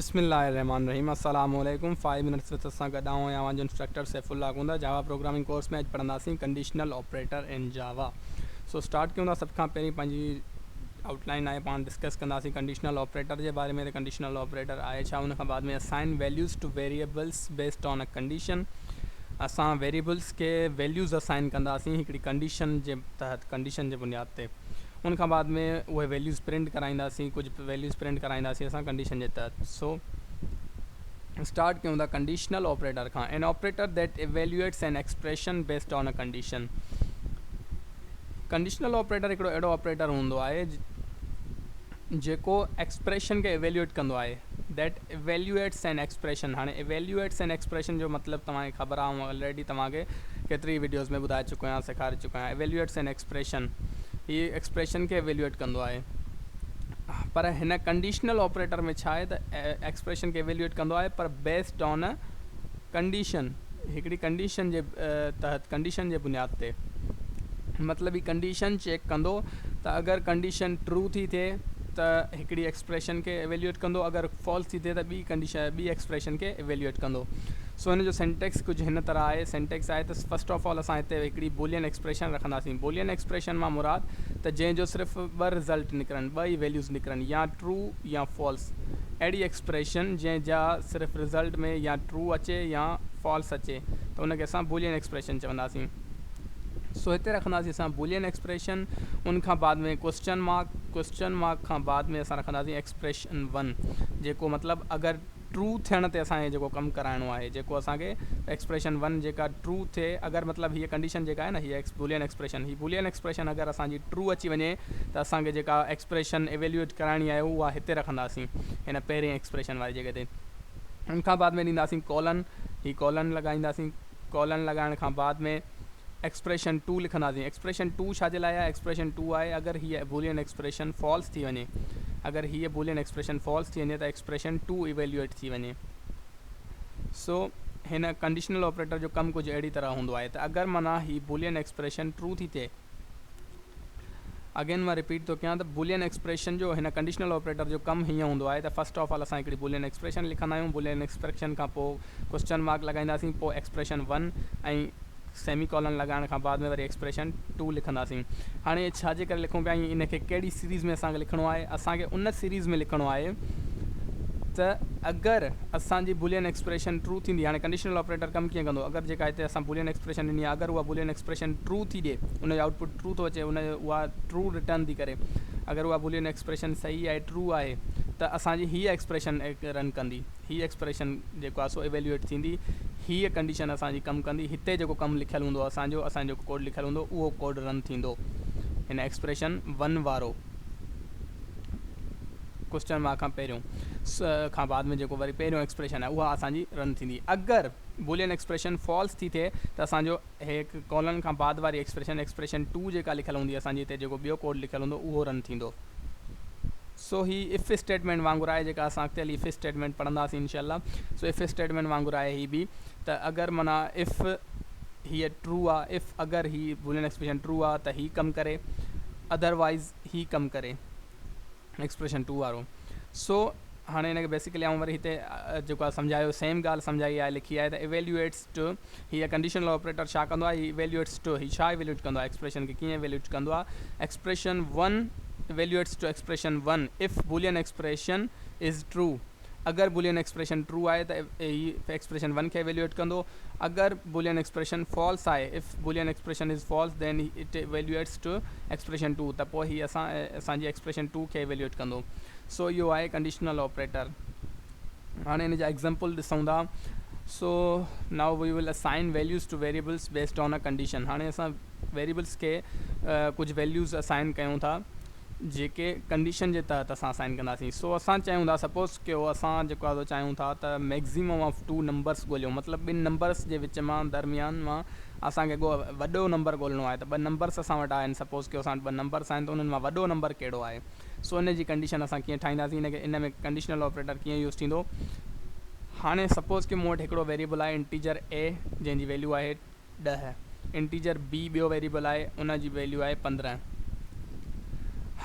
बिस्मिल्लाहिर्रहमानिर्रहीम अस्सलाम वालेकुम 5 मिनट्स विद असां गॾु आऊं आहियां जो instructor Saifullah Gunda Java programming course में अॼु पढ़ंदासीं कंडीशनल ऑपरेटर इन जावा। सो स्टार्ट कयूं था सभ खां पहिरीं पंहिंजी आउटलाइन आहे पाण डिस्कस कंदासीं कंडीशनल ऑपरेटर जे बारे में। त कंडीशनल ऑपरेटर आहे छा, उन खां बाद में assign values to variables based on a condition. असां वेरिएबल्स के वैल्यूज़ असाइन कंदासीं हिकिड़ी कंडीशन जे तहत, कंडीशन जे बुनियाद ते। उन खां बाद में उहे वैल्यूज़ प्रिंट कराईंदासीं, कुछ वैल्यूज़ प्रिंट कराईंदासीं असां कंडीशन जे तहत। सो स्टार्ट कयूं था कंडीशनल ऑपरेटर खां। An operator that evaluates an expression based on a condition. Conditional operator हिकिड़ो अहिड़ो ऑपरेटर हूंदो आहे जेको एक्सप्रेशन खे इवेल्युएट कंदो आहे। That evaluates an expression. हाणे इवेल्युएट्स एन एक्सप्रेशन जो मतिलबु तव्हांखे ख़बर आहे, ऑलरेडी तव्हांखे केतिरी वीडियोज़ में ॿुधाए चुको आहियां, सेखारे चुको आहियां। इवेल्युएट्स एन एक्सप्रेशन, ही एक्सप्रेशन के इवेल्युएट कंदो आहे। पर हिन कंडीशनल ऑपरेटर में छा आहे त एक्सप्रेशन के इवेल्युएट कंदो आहे पर बेस्ड ऑन अ कंडीशन, हिकिड़ी कंडीशन जे तहत, कंडीशन जे बुनियाद ते। मतिलबु ही कंडीशन चेक कंदो त अगरि कंडीशन ट्रू थी थिए त हिकिड़ी एक्सप्रेशन के इवेल्युएट कंदो, अगरि फॉल्स थी थिए त ॿी एक्सप्रेशन के इवेल्युएट कंदो। सो हिन जो सेंटेक्स कुझु हिन तरह आहे। सेंटेक्स आहे त फर्स्ट ऑफ ऑल असां हिते हिकिड़ी बुलियन एक्सप्रेशन रखंदासीं। बुलियन एक्सप्रेशन मां मुराद त जंहिंजो सिर्फ़ु ॿ रिज़ल्ट निकिरनि, ॿ ई वैल्यूज़ निकिरनि, या ट्रू या फॉल्स। अहिड़ी एक्सप्रेशन जंहिंजा सिर्फ़ु रिज़ल्ट में या ट्रू अचे या फॉल्स अचे त उनखे असां बुलियन एक्सप्रेशन चवंदासीं। सो हिते रखंदासीं असां बुलियन एक्सप्रेशन। उन खां बाद में क्वेश्चन मार्क खां बाद में असां रखंदासीं एक्सप्रेशन 1, जेको मतिलबु अगरि ट्रू थियण ते असांखे जेको कमु कराइणो आहे, जेको असांखे एक्सप्रेशन 1 जेका ट्रू थिए, अगरि मतिलबु हीअ कंडीशन जेका आहे न, हीअ बुलियन एक्सप्रेशन, हीअ बुलियन एक्सप्रेशन अगरि असांजी ट्रू अची वञे त असांखे जेका एक्सप्रेशन इवेल्युएट कराइणी आहे उहा हिते रखंदासीं, हिन पहिरें एक्सप्रेशन वारी जॻह ते। उन खां बाद में ॾींदासीं कॉलन, ही कॉलन लॻाईंदासीं। कॉलन लॻाइण खां बाद में एक्सप्रेशन 2 लिखंदासीं। एक्सप्रेशन 2 छाजे लाइ आहे? एक्सप्रेशन 2 आहे अगरि हीअ बुलियन एक्सप्रेशन फॉल्स थी वञे, अगरि हीअ बुलियन एक्सप्रेशन फॉल्स थी वञे त एक्सप्रेशन 2 इवेल्युएट थी वञे। सो हिन कंडीशनल ऑपरेटर जो कमु कुझु अहिड़ी तरह हूंदो आहे त अगरि माना ही बुलियन एक्सप्रेशन ट्रू थी थिए, अगेन मां रिपीट थो कयां त बुलियन एक्सप्रेशन जो हिन कंडीशनल ऑपरेटर जो कमु हीअं हूंदो आहे त फर्स्ट ऑफ ऑल असां हिकिड़ी बुलियन एक्सप्रेशन लिखंदा आहियूं। बुलियन एक्सप्रेशन खां पोइ क्वेश्चन मार्क लॻाईंदासीं, पोइ एक्सप्रेशन 1 ऐं सेमी कॉलन लॻाइण खां बाद में वरी एक्सप्रेशन 2 लिखंदासीं। हाणे छाजे करे लिखूं पिया, इनखे कहिड़ी सीरीज़ में असांखे लिखिणो आहे? असांखे उन सीरीज़ में लिखिणो आहे त अगरि असांजी बुलियन एक्सप्रेशन ट्रू थींदी। हाणे कंडीशनल ऑपरेटर कमु कीअं कंदो? अगरि जेका हिते असां बुलियन एक्सप्रेशन ॾिनी आहे, अगरि उहा बुलियन एक्सप्रेशन ट्रू थी ॾिए, उनजो आउटपुट ट्रू थो अचे, उहा ट्रू रिटर्न थी करे, अगरि उहा बुलियन एक्सप्रेशन सही आहे, ट्रू आहे, त असांजी हीअ एक्सप्रेशन रन कंदी, हीअ एक्सप्रेशन जेको आहे सो इवेल्युएट थींदी, हीअ कंडीशन असांजी कमु कंदी। हिते जेको कमु लिखियलु हूंदो असांजो कोड लिखियलु हूंदो, उहो कोड रन थींदो हिन एक्सप्रेशन 1 वारो, क्वेश्चन मार्क खां पहिरियों खां बाद में जेको वरी पहिरियों एक्सप्रेशन आहे उहा असांजी रन थींदी। अगरि बुलियन एक्सप्रेशन फॉल्स थी थिए त असांजो हिकु कॉलन खां बाद वारी एक्सप्रेशन 2 जेका लिखियलु हूंदी असांजी हिते, जेको ॿियो कोड लिखियलु हूंदो, उहो रन थींदो। सो ही इफ़ स्टेटमेंट वांगुरु आहे, जेका असां अॻिते हली इफ़ स्टेटमेंट पढ़ंदासीं इंशाल्लाह। सो इफ़ स्टेटमेंट वांगुरु आहे ही बि, त अगरि माना इफ़ हीअ ट्रू आहे, इफ़ अगरि ही बुलियन एक्सप्रेशन ट्रू आहे त ही कमु करे, अदरवाइज़ ही कमु करे, एक्सप्रेशन 2 वारो। सो हाणे हिनखे बेसिकली आऊं वरी हिते जेको आहे सम्झायो, सेम ॻाल्हि सम्झाई आहे, लिखी आहे त इवेल्युएट्स टू, हीअ कंडीशनल ऑपरेटर छा कंदो आहे? ही इवेल्युएट्स टू, ही छा इवेल्युएट कंदो आहे? एक्सप्रेशन खे कीअं इवेल्युएट कंदो आहे? Expression 1 evaluates to expression 1 if Boolean expression is true. अगरि बुलियन एक्सप्रेशन ट्रू आहे त ही एक्सप्रेशन 1 खे इवेल्युएट कंदो। अगरि बुलियन एक्सप्रेशन फॉल्स आहे, if Boolean expression is false then it evaluates to expression 2, त पोइ ही असांजी एक्सप्रेशन 2 खे इवेल्युएट कंदो। सो इहो आहे कंडीशनल ऑपरेटर। हाणे हिन जा एग्ज़ाम्पल ॾिसूं था। So now we will assign values to variables based on a condition. हाणे असां वेरिएबल्स खे कुझु वैल्यूज़ असाइन कयूं था जेके कंडीशन जे तहत असां असाइन कंदासीं। सो असां चाहियूं था, सपोज़ कयो असां जेको आहे चाहियूं था त मैक्सिमम ऑफ 2 नंबर्स ॻोल्हियूं, मतिलबु ॿिनि नंबर्स जे विच मां दरमियान मां असांखे वॾो नंबर ॻोल्हणो आहे। त 2 नंबर्स असां वटि आहिनि, सपोज़ कयो असां वटि 2 नंबर्स आहिनि, त उन्हनि मां वॾो नंबर कहिड़ो आहे? सो इन जी कंडीशन असां कीअं ठाहींदासीं, इन में कंडीशनल ऑपरेटर कीअं यूज़ थींदो? हाणे सपोज़ कि मूं वटि हिकिड़ो वेरिएबल आहे इंटीजर a, जंहिंजी वैल्यू आहे 10, इंटीजर b ॿियो वेरिएबल आहे, उन जी वैल्यू आहे 15।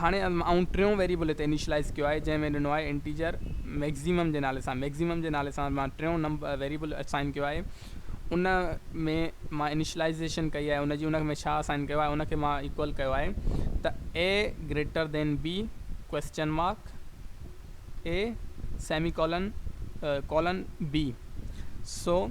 हाणे ऐं टियों वेरिएबल हिते इनिशलाइज़ कयो आहे जंहिंमें ॾिनो आहे इंटीजर मैक्सिमम जे नाले सां मां टियों नंबर वेरिएबल असाइन कयो आहे। उन में मां इनिशलाइज़ेशन कई आहे उनजी, उन में छा असाइन कयो आहे, उनखे मां इक्वल कयो आहे त A greater than B question mark A semicolon B. So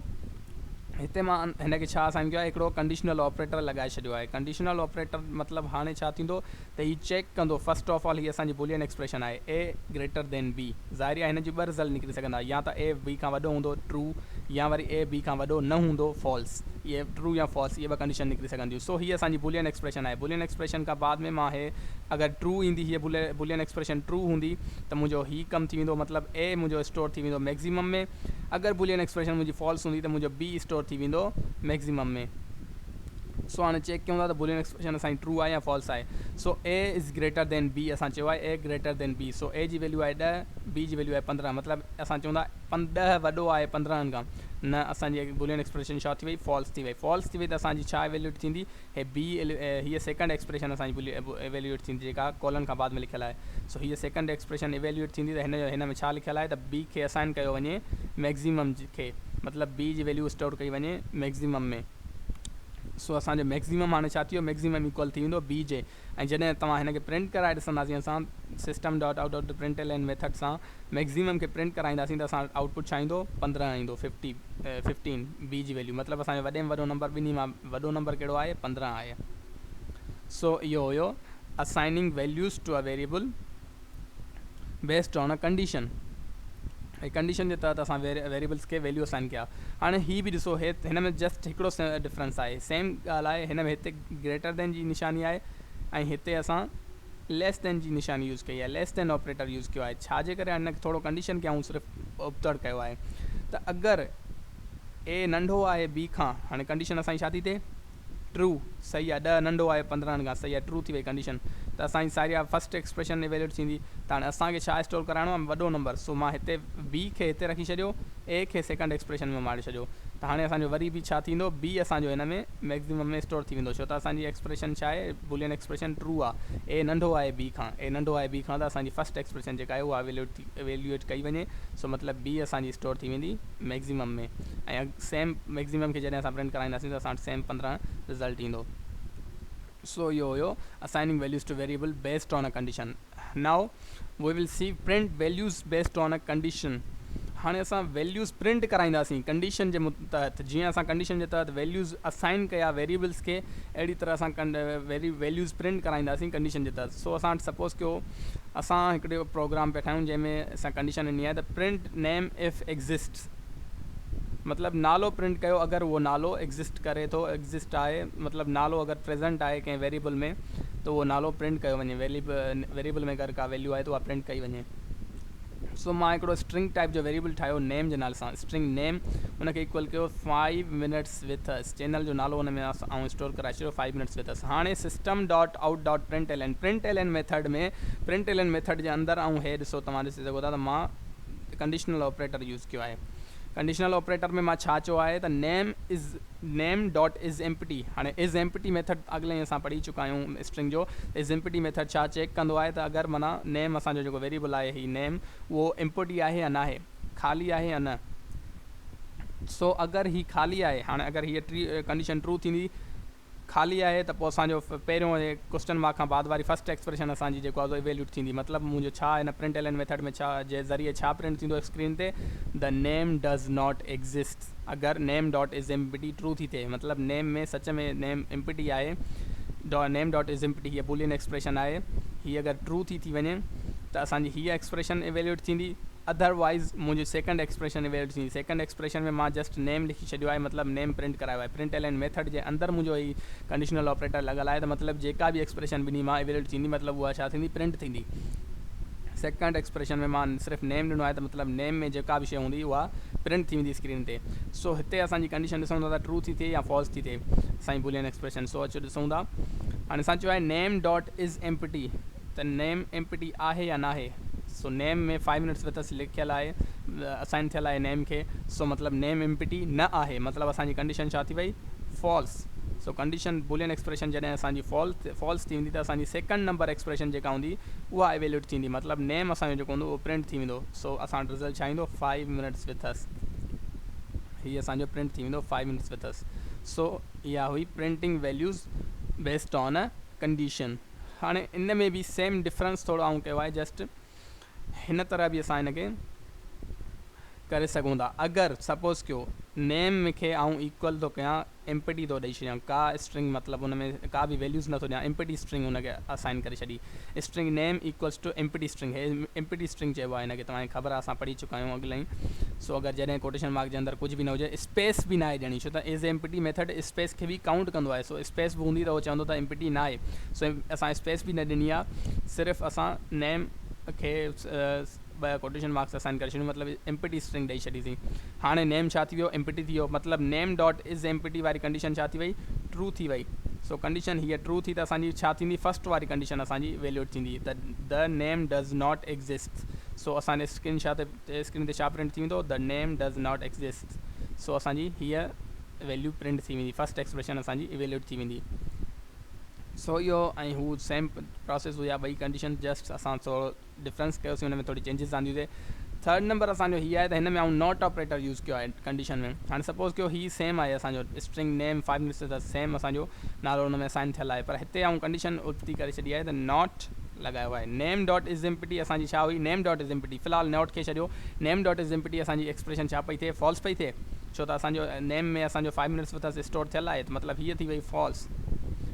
हिते मां हिन खे छा असाइन कयो आहे, हिकिड़ो कंडीशनल ऑपरेटर लॻाए छॾियो आहे। कंडीशनल ऑपरेटर मतिलबु हाणे छा थींदो त हीउ चेक कंदो, फर्स्ट ऑफ ऑल हीअ असांजी बुलियन एक्सप्रेशन आहे ए ग्रेटर देन बी। ज़ाहिर आहे हिन जी ॿ रिज़ल्ट निकिरी सघंदा, या त ए बी खां वॾो हूंदो ट्रू, या वरी ए बी खां वॾो न हूंदो फॉल्स। इहे ट्रू या फॉल्स इहे ॿ कंडीशन निकिरी सघंदियूं। सो हीअ असांजी बुलियन एक्सप्रेशन आहे। बुलियन एक्सप्रेशन खां बाद में मां हे अगरि ट्रू ईंदी, हीअ बुलियन एक्सप्रेशन ट्रू हूंदी त मुंहिंजो हीउ कमु थी वेंदो, मतिलबु ए मुंहिंजो स्टोर थी वेंदो मैक्सिमम में। अगरि बुलियन एक्सप्रेशन मुंहिंजी फॉल्स हूंदी त मुंहिंजो बी स्टोर थी वेंदो मैक्सिमम में। सो हाणे चेक कयूं था त बुलियन एक्सप्रेशन असांजी ट्रू आहे या फॉल्स आहे। So A is greater than B, असां चयो आहे A greater than B. So A जी वैल्यू आहे 10, बी जी वैल्यू आहे 15, मतिलबु असां चवंदा 10 वॾो आहे 15 खां, न असांजी बुलियन एक्सप्रेशन छा थी वई, फॉल्स थी वई। फॉल्स थी वई त असांजी छा एवेल्यूएट थींदी, हे बी हीअ सेकंड एक्सप्रेशन असांजी एवेल्यूएट थींदी जेका कॉलन खां बाद में लिखियलु आहे। सो हीअ सेकंड एक्सप्रेशन एवेल्यूएट थींदी त हिन में छा लिखियलु आहे त बी खे असाइन कयो वञे मैक्सिमम खे, मतिलबु बी जी वैल्यू स्टोर कई वञे मैक्सिमम में। सो असांजो मैक्सिमम हाणे छा थी वियो, मैक्सिमम इक्वल थी वेंदो बी जे। ऐं जॾहिं तव्हां हिन खे प्रिंट कराए ॾिसंदासीं असां system dot out dot print L N method सां मैक्सिमम खे प्रिंट कराईंदासीं त असां आउटपुट छा ईंदो, 15 ईंदो, 15 बी जी वैल्यू, मतिलबु असांजो वॾे में वॾो नंबर ॿिन्ही मां वॾो नंबर कहिड़ो आहे, 15 आहे। सो इहो हुयो assigning values to a variable based on a condition. ऐं कंडीशन जे तहत असां वेरिएबल्स खे वैल्यू असाइन कया। हाणे हीअ बि ॾिसो, हिन में जस्ट हिकिड़ो डिफरेंस आहे, सेम ॻाल्हि आहे। हिन में हिते ग्रेटर देन जी निशानी आहे ऐं हिते असां लेस देन जी निशानी यूज़ कई आहे, लेस देन ऑपरेटर यूज़ कयो आहे। छाजे करे हिन खे थोरो कंडीशन कयूं, सिर्फ़ु उपतड़ कयो आहे त अगरि ए नंढो आहे बी खां, हाणे कंडीशन असांजी छा थी थिए, ट्रू, सही आहे। 10 नंढो आहे 15 खां, सही आहे, ट्रू थी वई कंडीशन। त असांजी सारी फस्ट एक्सप्रेशन एवेल्यूएट थींदी। त हाणे असांखे छा स्टोर कराइणो आहे, वॾो नंबर। सो मां हिते बी खे हिते रखी छॾियो, ए खे सेकंड एक्सप्रेशन में मारे छॾियो। त हाणे असांजो वरी बि छा थींदो, बी असांजो हिन में मैक्सिमम में स्टोर थी वेंदो, छो त असांजी एक्सप्रेशन छा आहे, बुलियन एक्सप्रेशन ट्रू आहे। ए नंढो आहे बी खां, ए नंढो आहे बी खां, त असांजी फस्ट एक्सप्रेशन जेका आहे उहा एवेल्यूएट कई वञे। सो मतिलबु बी असांजी स्टोर थी वेंदी मैक्सिमम में, ऐं सेम मैक्सिमम खे जॾहिं असां प्रिंट कराईंदासीं त असां वटि सेम 15 रिज़ल्ट ईंदो। सो इहो हुयो assigning values to variable based on a condition. Now we will see print values based on a condition. हाणे असां वैल्यूज़ प्रिंट कराईंदासीं कंडीशन जे तहत। जीअं असां कंडीशन जे तहत वैल्यूज़ असाइन कया वेरिएबल्स खे, अहिड़ी तरह असां वैल्यूज़ प्रिंट कराईंदासीं कंडीशन जे तहत। सो असां सपोज़ कयो असां हिकिड़ो प्रोग्राम पिया ठाहियूं जंहिंमें असां कंडीशन ॾिनी आहे त प्रिंट नेम इफ़ एग्ज़िस्ट्स, मतिलबु नालो प्रिंट कयो अगरि उहो नालो एग्ज़िस्ट करे थो, एग्ज़िस्ट आहे, मतिलबु नालो अगरि प्रेज़ेंट आहे कंहिं वेरिएबल में त उहो नालो प्रिंट कयो वञे। वेरिएबल में अगरि का वैल्यू आहे त उहा प्रिंट कई वञे। सो मां हिकिड़ो स्ट्रिंग टाइप जो वेरिएबल ठाहियो नेम जे नाले सां, स्ट्रिंग नेम, उनखे इक्वल कयो 5 मिनट्स विथ अस। चैनल जो नालो हुन में ऐं स्टोर कराए छॾियो 5 मिनट्स विथ अस। हाणे system dot out dot print L N method में, प्रिंट एल एन मेथड जे अंदरि ऐं हे ॾिसो तव्हां ॾिसी सघो था त मां कंडीशनल ऑपरेटर यूज़ कयो आहे। कंडीशनल ऑपरेटर में मां छा चयो आहे त नेम डॉट इज़ एम्प्टी। हाणे इज़ एम्प्टी मेथड अॻिले ई असां पढ़ी चुका आहियूं स्ट्रिंग जो। इज़ एम्प्टी मेथड छा चेक कंदो आहे त अगरि माना नेम असांजो जेको वेरिएबल आहे ही नेम उहो एम्प्टी आहे या न आहे, ख़ाली आहे या न। सो अगरि ही ख़ाली आहे, हाणे अगरि हीअ कंडीशन ट्रू थींदी, ख़ाली आहे, त पोइ असांजो पहिरियों क्वेश्चन मार्क खां बाद वारी फस्ट एक्सप्रेशन असांजी जेको आहे एवेल्यूट थींदी। मतिलबु मुंहिंजो छा हिन प्रिंट एल एन मेथड में छा जे ज़रिए छा प्रिंट थींदो स्क्रीन ते, the name does not exist. अगरि नेम डॉट इज़ एम्प्टी ट्रू थी थिए, मतिलबु नेम में सच में नेम एम्प्टी आहे, नेम डॉट इज़ एम्प्टी हीअ बुलियन एक्सप्रेशन आहे, हीअ अगरि ट्रू थी वञे त असांजी हीअ एक्सप्रेशन एवेल्यूट थींदी। अदरवाइज़ मुंहिंजी सेकंड एक्सप्रेशन एवेल्यूट थींदी। सेकंड एक्सप्रेशन में मां जस्ट नेम लिखी छॾियो आहे, मतिलबु नेम प्रिंट करायो आहे। प्रिंट एल एन मेथड जे अंदरि मुंहिंजो ही कंडीशनल ऑपरेटर लॻल आहे, त मतिलबु जेका बि एक्सप्रेशन ॿिन्ही मां एवेल्यूट थींदी, मतिलबु उहा छा थींदी, प्रिंट थींदी। सेकंड एक्सप्रेशन में मां सिर्फ़ु नेम ॾिनो आहे, त मतिलबु नेम में जेका बि शइ हूंदी उहा प्रिंट थी वेंदी स्क्रीन ते। सो हिते असांजी कंडीशन ॾिसूं था त ट्रू थी थिए या फॉल्स थी थिए असांजी बुलियन एक्सप्रेशन। सो अचो ॾिसूं था। हाणे असां चयो आहे नेम डॉट इज़ एम्प्टी, त नेम एम्प्टी आहे या न आहे। सो नेम में 5 मिनट्स विथ अस लिखियलु आहे, असाइन थियल आहे नेम खे। सो मतिलबु नेम एम्प्टी न आहे, मतिलबु असांजी कंडीशन छा थी वई, false. So condition boolean expression जॾहिं असांजी फॉल्स थी वेंदी त असांजी सेकंड नंबर एक्सप्रेशन जेका हूंदी उहा एवेल्यूएट थींदी, मतिलबु नेम असांजो जेको हूंदो उहो प्रिंट थी वेंदो। सो असां रिज़ल्ट छा ईंदो 5 मिनट्स विथ अस, हीअ असांजो प्रिंट थी वेंदो 5 मिनट्स विथ अस। सो इहा हुई printing values based on a condition. हाणे इन में बि सेम डिफरेंस थोरो आऊं कयो आहे, जस्ट हिन तरह बि असां हिनखे करे सघूं था। अगरि सपोज़ कयो नेम मूंखे आऊं इक्वल थो कयां एम्पटी थो ॾेई छॾियां, का स्ट्रिंग मतिलबु हुन में का बि वैल्यूज़ नथो ॾियां, एम्पटी स्ट्रिंग हुनखे असाइन करे छॾी, स्ट्रिंग नेम इक्वल्स टू एम्पटी स्ट्रिंग, हे एम्पटी स्ट्रिंग चइबो आहे हिनखे, तव्हांखे ख़बर आहे, असां पढ़ी चुका आहियूं अॻिले ई। सो अगरि जॾहिं कोटेशन मार्क जे अंदरि कुझु बि न हुजे, स्पेस बि न आहे ॾियणी, छो त एज़ एम्पटी मेथड स्पेस खे बि काउंट कंदो आहे। सो स्पेस बि हूंदी त उहो चवंदो त एम्पटी न आहे। सो असां स्पेस बि न ॾिनी आहे, सिर्फ़ु असां नेम खे कोटेशन मार्क्स असाइन करे छॾियूं, मतिलबु एम्पटी स्ट्रिंग ॾेई छॾीसीं। हाणे नेम छा थी वियो, एम्पटी थी वियो, मतिलबु नेम डॉट इज़ एम्पटी वारी कंडीशन छा थी वई, ट्रू थी वई। सो कंडीशन हीअ ट्रू थी त असांजी छा थींदी, फर्स्ट वारी कंडीशन असांजी वैल्यूएट थींदी, the name does not exist. So असांजे स्क्रीन ते छा प्रिंट थी वेंदो, the name does not exist. So असांजी हीअ वैल्यू प्रिंट थी वेंदी, फर्स्ट एक्सप्रेशन असांजी इवेल्यूएट थी वेंदी। सो इहो ऐं हू सेम प्रोसेस हुया, ॿई कंडीशन, जस्ट असां थोरो डिफरेंस कयोसीं, हुन में थोरी चेंजिस आंदियूं। थर्ड नंबर असांजो हीअ आहे त हिन में आऊं नॉट ऑपरेटर यूज़ कयो आहे कंडीशन में। हाणे सपोज़ कयो ही सेम आहे असांजो स्ट्रिंग नेम 5 मिनट्स त सेम असांजो नालो हुन में असाइन थियल आहे, पर हिते आऊं कंडीशन उल्टी करे छॾी आहे त नॉट लॻायो आहे। नेम डॉट इज़ एम्पटी असांजी छा हुई, नेम डॉट इज़ एम्पटी, फ़िलहालु नॉट खे छॾियो, नेम डॉट इज़ एम्पटी असांजी एक्सप्रेशन छा पई थिए, फॉल्स पई थिए, छो त असांजो नेम में असांजो 5 मिनट्स विथ अस स्टोर थियल आहे, त मतिलबु हीअ थी वई फॉल्स,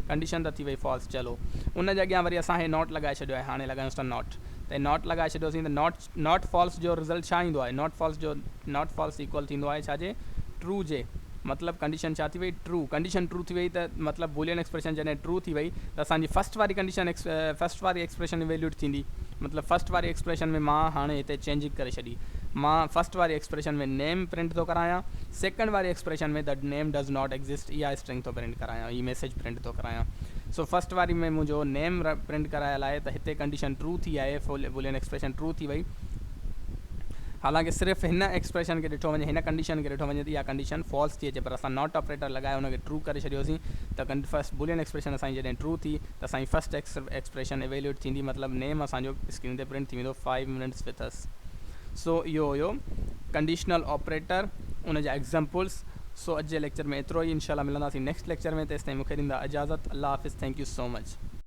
कंडीशन त थी वई फॉल्स। चलो उन जे अॻियां वरी असां हे नॉट लॻाए छॾियो आहे, हाणे लॻायूंसि था नॉट, त नॉट लॻाए छॾियोसीं त नॉट फॉल्स जो रिज़ल्ट छा ईंदो आहे, नॉट फॉल्स इक्वल थींदो आहे छाजे, ट्रू जे, मतिलबु कंडीशन छा थी वई, ट्रू, कंडीशन ट्रू थी वई त मतिलबु बुलियन एक्सप्रेशन जॾहिं ट्रू थी वई त असांजी फर्स्ट वारी कंडीशन फर्स्ट वारी एक्सप्रेशन वैल्यूड थींदी, मतिलबु फर्स्ट वारी एक्सप्रेशन में मां हाणे हिते चेंज करे छॾी, मां फर्स्ट वारी एक्सप्रेशन में नेम प्रिंट थो करायां, सेकंड वारी एक्सप्रेशन में the name does not exist इहा स्ट्रिंग थो प्रिंट करायां, हीअ मैसेज प्रिंट थो करायां। सो फर्स्ट वारी में मुंहिंजो नेम प्रिंट करायल आहे त हिते कंडीशन ट्रू थी आहे, बुलियन एक्सप्रेशन ट्रू थी वई। हालांकि सिर्फ़ु हिन एक्सप्रेशन खे ॾिठो वञे, हिन कंडीशन खे ॾिठो वञे त इहा कंडीशन फॉल्स थी अचे, पर असां नॉट ऑपरेटर लॻाए हुनखे ट्रू करे छॾियोसीं त फर्स्ट बुलियन एक्सप्रेशन असांजी जॾहिं ट्रू थी त असांजी फर्स्ट एक्सप्रेशन एवेल्यूएट थींदी, मतिलबु नेम असांजो स्क्रीन ते प्रिंट थी वेंदो 5 मिनट्स विथ अस। सो इहो हुयो कंडीशनल ऑपरेटर, उन जा एग्ज़ाम्पल्स। सो अॼु जे लेक्चर में एतिरो ई, इंशाल्लाह मिलंदासीं नेक्स्ट लेक्चर में, तेसिताईं मूंखे ॾींदा इजाज़त, अल्लाह हाफ़िज़, थैंक यू सो मच।